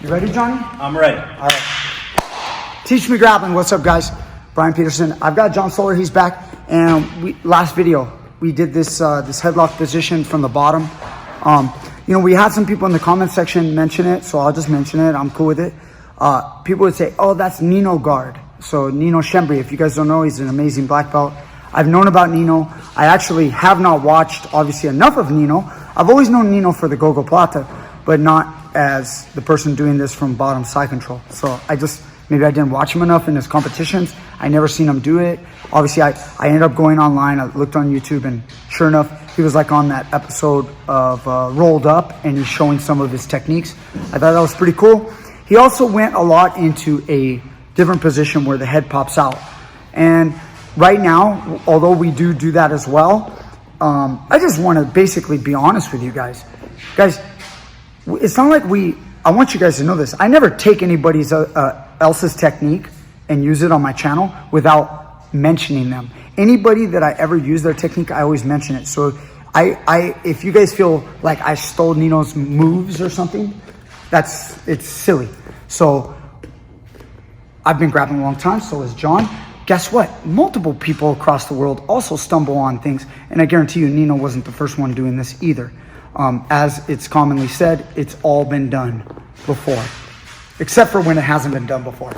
You ready, Johnny? I'm ready. All right. Teach Me Grappling. What's up, guys? Brian Peterson. I've got John Soler. He's back. And last video, we did this this headlock position from the bottom. You know, we had some people in the comment section mention it, so I'll just mention it. I'm cool with it. People would say, oh, that's Nino guard. So Nino Shembri, if you guys don't know, he's an amazing black belt. I've known about Nino. I actually have not watched, obviously, enough of Nino. I've always known Nino for the Gogo Plata, but not as the person doing this from bottom side control. So maybe I didn't watch him enough in his competitions. I never seen him do it. Obviously, I ended up going online. I looked on YouTube, and sure enough, he was like on that episode of Rolled Up, and he's showing some of his techniques. I thought that was pretty cool. He also went a lot into a different position where the head pops out. And right now, although we do that as well, I just want to basically be honest with you guys. Guys, it's not like I want you guys to know this. I never take anybody's else's technique and use it on my channel without mentioning them. Anybody that I ever use their technique, I always mention it. So if you guys feel like I stole Nino's moves or something, it's silly. So I've been grappling a long time, so has John. Guess what? Multiple people across the world also stumble on things, and I guarantee you Nino wasn't the first one doing this either. As it's commonly said, it's all been done before, except for when it hasn't been done before.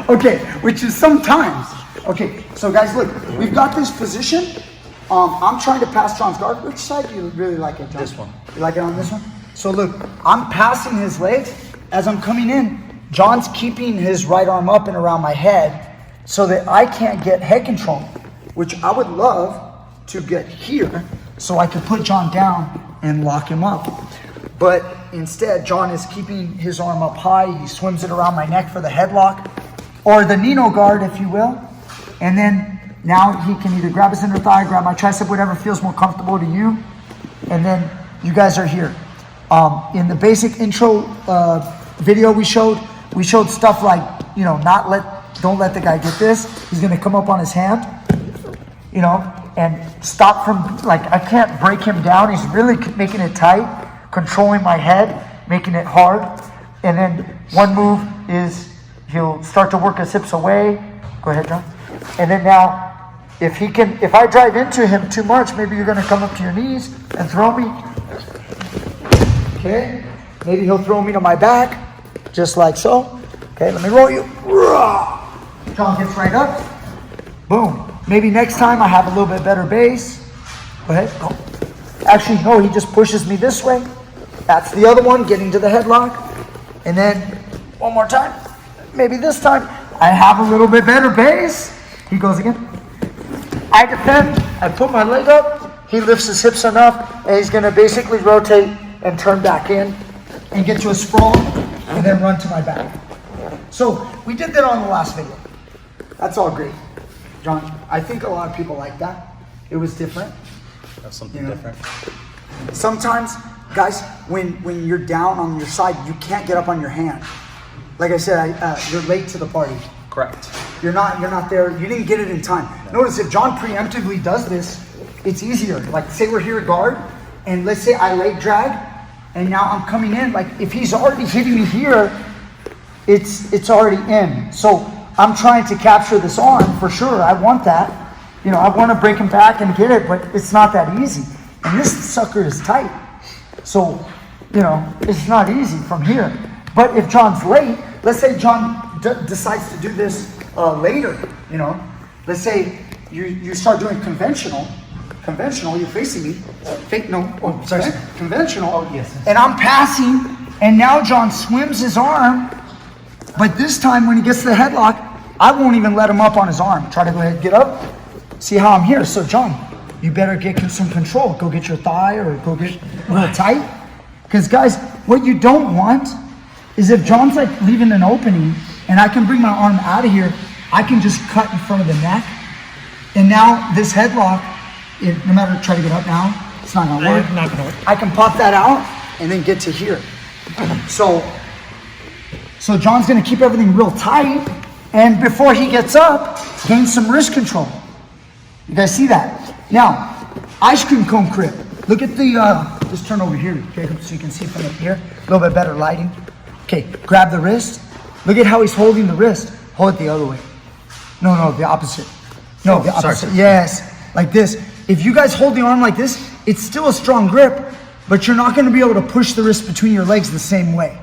Okay, which is sometimes. Okay, so guys, look, we've got this position. I'm trying to pass John's guard. Which side do you really like it, John? This one. You like it on this one? So look, I'm passing his legs. As I'm coming in, John's keeping his right arm up and around my head so that I can't get head control, which I would love to get here so I could put John down and lock him up. But instead, John is keeping his arm up high. He swims it around my neck for the headlock, or the Nino guard, if you will. And then now he can either grab his inner thigh, grab my tricep, whatever feels more comfortable to you. And then you guys are here. In the basic intro video we showed stuff like, you know, don't let the guy get this. He's gonna come up on his hand, you know, and stop from, like, I can't break him down. He's really making it tight, controlling my head, making it hard. And then one move is he'll start to work his hips away. Go ahead, John. And then now, if I drive into him too much, maybe you're gonna come up to your knees and throw me. Okay, maybe he'll throw me to my back, just like so. Okay, let me roll you. John gets right up. Boom. Maybe next time I have a little bit better base. Go ahead. Go. Actually, no, he just pushes me this way. That's the other one, getting to the headlock. And then one more time. Maybe this time I have a little bit better base. He goes again. I defend. I put my leg up. He lifts his hips enough, and he's going to basically rotate and turn back in and get to a sprawl and then run to my back. So we did that on the last video. That's all great. John, I think a lot of people like that. It was different. That's something different. Sometimes, guys, when you're down on your side, you can't get up on your hand. Like I said, you're late to the party. Correct. You're not there. You didn't get it in time. No. Notice if John preemptively does this, it's easier. Like, say we're here at guard, and let's say I leg drag, and now I'm coming in. Like, if he's already hitting me here, it's already in. So I'm trying to capture this arm for sure. I want that. You know, I want to break him back and get it, but it's not that easy. And this sucker is tight. So, you know, it's not easy from here. But if John's late, let's say John decides to do this later, you know. Let's say you start doing conventional, you're facing me. Conventional. Oh, yes. And I'm passing, and now John swims his arm, but this time when he gets to the headlock, I won't even let him up on his arm. Try to go ahead and get up. See how I'm here. So John, you better get some control. Go get your thigh or go get a little tight. Because guys, what you don't want is if John's like leaving an opening and I can bring my arm out of here, I can just cut in front of the neck. And now this headlock, no matter, try to get up now, it's not gonna work. Not gonna work. I can pop that out and then get to here. So John's gonna keep everything real tight, and before he gets up, gain some wrist control. You guys see that? Now, ice cream cone grip. Look at the Just turn over here, Jacob, so you can see from up here. A little bit better lighting. Okay, grab the wrist. Look at how he's holding the wrist. Hold it the other way. No, the opposite. No, the opposite. Sorry. Yes, like this. If you guys hold the arm like this, it's still a strong grip, but you're not gonna be able to push the wrist between your legs the same way.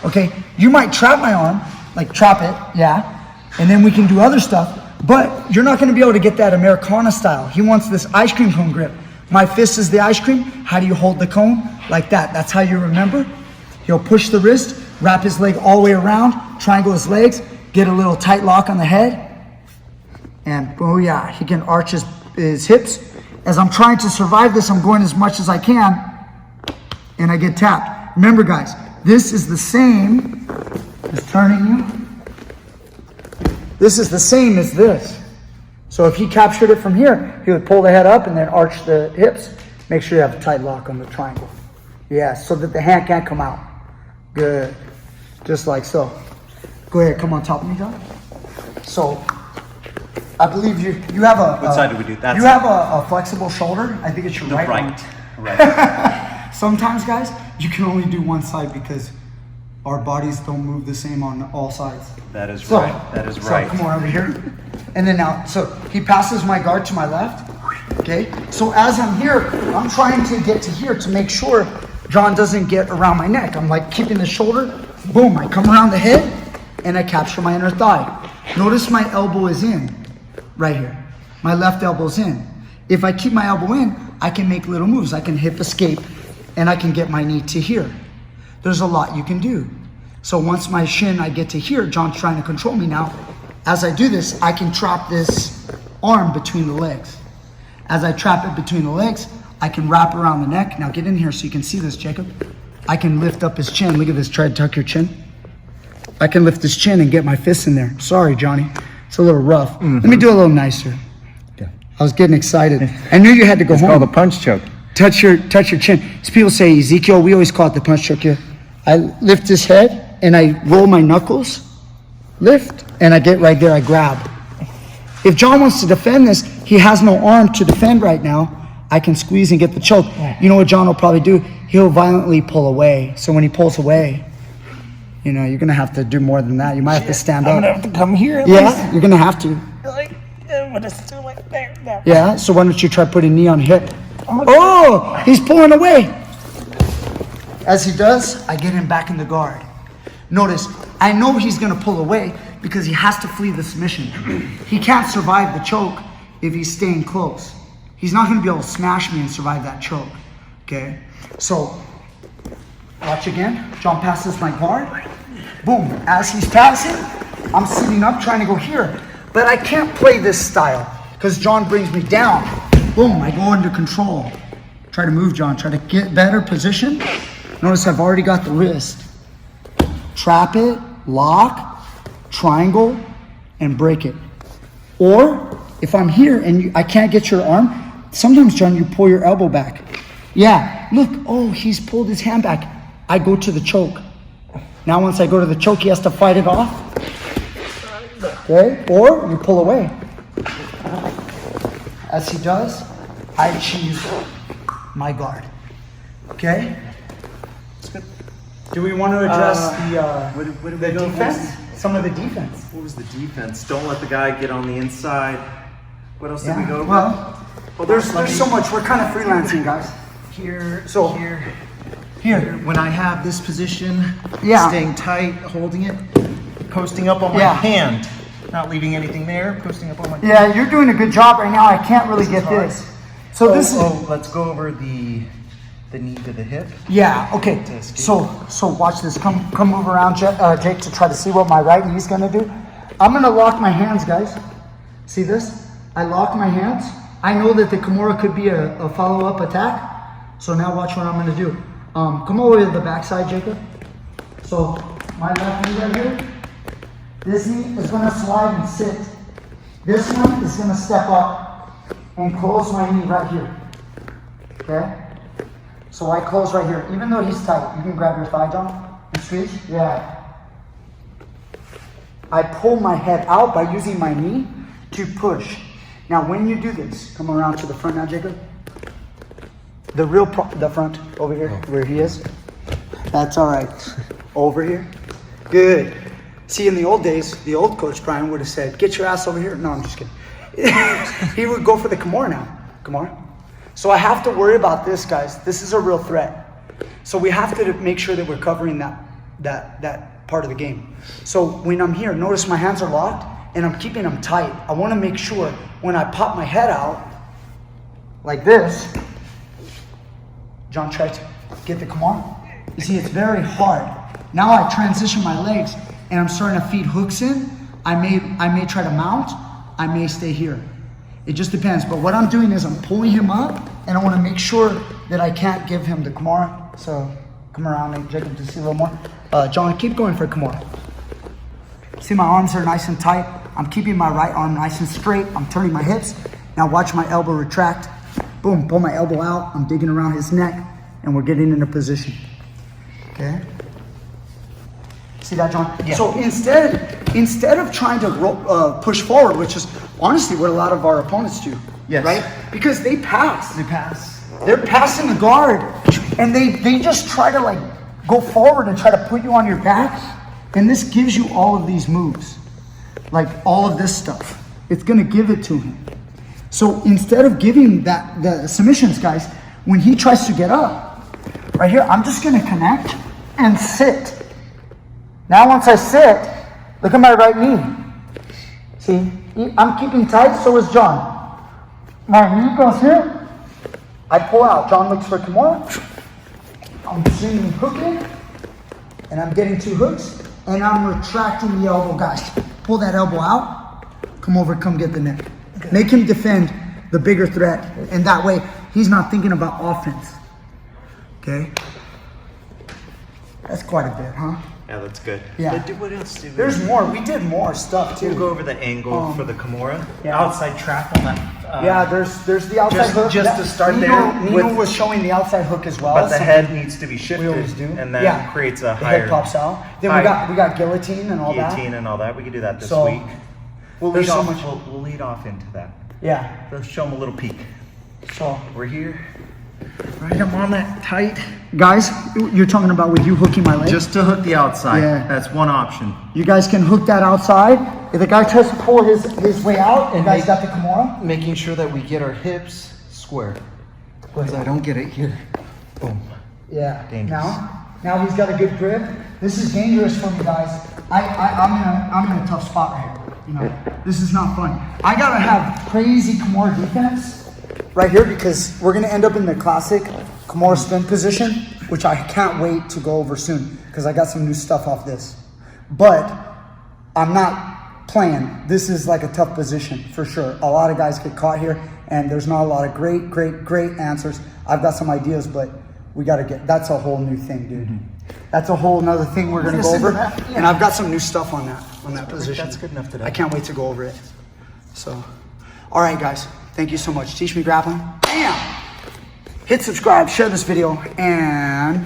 Okay, you might trap my arm, like trap it, yeah, and then we can do other stuff, but you're not gonna be able to get that Americana style. He wants this ice cream cone grip. My fist is the ice cream. How do you hold the cone? Like that. That's how you remember. He'll push the wrist, wrap his leg all the way around, triangle his legs, get a little tight lock on the head, and booyah, he can arch his hips. As I'm trying to survive this, I'm going as much as I can, and I get tapped. Remember, guys, this is the same as turning you. This is the same as this. So if he captured it from here, he would pull the head up and then arch the hips. Make sure you have a tight lock on the triangle. Yeah, so that the hand can't come out. Good. Just like so. Go ahead, come on top of me, John. So, I believe you have a... What side do we do? That's you have a flexible shoulder. I think it's your right one. Right. Sometimes, guys, you can only do one side because our bodies don't move the same on all sides. That is right. That is right. So come on over here. And then now, so he passes my guard to my left. Okay. So as I'm here, I'm trying to get to here to make sure John doesn't get around my neck. I'm like keeping the shoulder. Boom. I come around the head and I capture my inner thigh. Notice my elbow is in right here. My left elbow's in. If I keep my elbow in, I can make little moves. I can hip escape and I can get my knee to here. There's a lot you can do. So once my shin, I get to here, John's trying to control me now. As I do this, I can trap this arm between the legs. As I trap it between the legs, I can wrap around the neck. Now get in here so you can see this, Jacob. I can lift up his chin. Look at this, try to tuck your chin. I can lift his chin and get my fist in there. Sorry, Johnny, it's a little rough. Let me do a little nicer. Yeah. I was getting excited. I knew you had to go home. It's called a punch choke. Touch your chin. So people say, Ezekiel, we always call it the punch choke. Yeah. I lift his head and I roll my knuckles, lift, and I get right there, I grab. If John wants to defend this, he has no arm to defend right now. I can squeeze and get the choke. You know what John will probably do? He'll violently pull away. So when he pulls away, you know, you're gonna have to do more than that. You might have to stand up. I'm gonna have to come here. Yeah, you're gonna have to. Like, but it's still like there. Yeah, so why don't you try putting knee on hip? Oh, he's pulling away. As he does, I get him back in the guard. Notice, I know he's gonna pull away because he has to flee the submission. He can't survive the choke if he's staying close. He's not gonna be able to smash me and survive that choke, okay? So, watch again. John passes my guard. Boom, as he's passing, I'm sitting up trying to go here. But I can't play this style because John brings me down. Boom, I go under control. Try to move, John, try to get better position. Notice I've already got the wrist. Trap it, lock, triangle, and break it. Or, if I'm here and I can't get your arm, sometimes, John, you pull your elbow back. Yeah, look, oh, he's pulled his hand back. I go to the choke. Now once I go to the choke, he has to fight it off. Okay, or you pull away. As he does, I achieve my guard. Okay? Do we want to address the defense? Some of the defense. What was the defense? Don't let the guy get on the inside. What else did we go over? Well, there's so much. We're kind of freelancing, guys. Here, So, here. When I have this position, Yeah. staying tight, holding it, posting up on my Yeah. hand, not leaving anything there, posting up on my Yeah, you're doing a good job right now. I can't really get hard. this. So this is... let's go over the knee to the hip. Yeah, okay. To escape. So watch this. Come move around, Jake, to try to see what my right knee's gonna do. I'm gonna lock my hands, guys. See this? I lock my hands. I know that the Kimura could be a follow-up attack. So now watch what I'm gonna do. Come over to the backside, Jacob. So my left knee right here. This knee is gonna slide and sit. This one is gonna step up and close my knee right here. Okay? So I close right here. Even though he's tight, you can grab your thigh, John, and squeeze. Yeah. I pull my head out by using my knee to push. Now when you do this, come around to the front now, Jacob. The real, the front over here, where he is. That's all right. Over here. Good. See, in the old days, the old Coach Brian would have said, get your ass over here. No, I'm just kidding. He would go for the Kimura now. Kimura. So I have to worry about this, guys. This is a real threat. So we have to make sure that we're covering that part of the game. So when I'm here, notice my hands are locked and I'm keeping them tight. I want to make sure when I pop my head out, like this, John tried to get the Kimura. You see, it's very hard. Now I transition my legs and I'm starting to feed hooks in. I may try to mount. I may stay here. It just depends. But what I'm doing is I'm pulling him up and I want to make sure that I can't give him the Kimura. So come around and Jacob to see a little more. John, keep going for Kimura. See, my arms are nice and tight. I'm keeping my right arm nice and straight. I'm turning my hips. Now watch my elbow retract. Boom, pull my elbow out. I'm digging around his neck and we're getting in a position. Okay. See that, John? Yeah. So instead of trying to push forward, which is honestly what a lot of our opponents do, yes, right? Because they pass. They pass. They're passing the guard, and they just try to like go forward and try to put you on your back, and this gives you all of these moves, like all of this stuff. It's gonna give it to him. So instead of giving the submissions, guys, when he tries to get up, right here, I'm just gonna connect and sit. Now once I sit, look at my right knee. See, I'm keeping tight, so is John. My knee goes here, I pull out. John looks for Kimura. I'm swinging hooking, and I'm getting 2 hooks, and I'm retracting the elbow. Guys, pull that elbow out, come over, come get the neck. Okay. Make him defend the bigger threat, and that way he's not thinking about offense. Okay? That's quite a bit, huh? Yeah, that's good. Yeah. But what else did we There's more. We did more stuff too. We'll go over the angle for the Kimura. Yeah. Outside trap on that. Yeah, there's the outside hook. Just to start Nino was showing the outside hook as well. But the head needs to be shifted. We always do. And then creates a higher. The head pops out. Then we got guillotine and all that. Guillotine and all that. We can do that this week. We'll lead off into that. Yeah. Let's show them a little peek. So we're here. Right, I'm on that tight. Guys, you're talking about with you hooking my leg? Just to hook the outside. Yeah. That's one option. You guys can hook that outside. If the guy tries to pull his way out, and guys got the Kimura. Making sure that we get our hips square. Because I don't get it here. Boom. Yeah. Dangerous. Now he's got a good grip. This is dangerous for me, guys. I'm in a tough spot right here. You know, this is not fun. I gotta have crazy Kimura defense right here because we're gonna end up in the classic Kimura spin position, which I can't wait to go over soon because I got some new stuff off this. But I'm not playing. This is like a tough position for sure. A lot of guys get caught here and there's not a lot of great answers. I've got some ideas, but we gotta that's a whole new thing, dude. Mm-hmm. That's a whole nother thing we're gonna go over. And I've got some new stuff on that position. That's good enough today. I can't wait to go over it. So, all right, guys. Thank you so much. Teach Me Grappling. Bam! Hit subscribe, share this video, and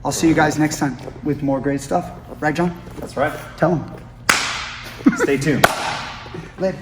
I'll see you guys next time with more great stuff. Right, John? That's right. Tell them. Stay tuned. Later.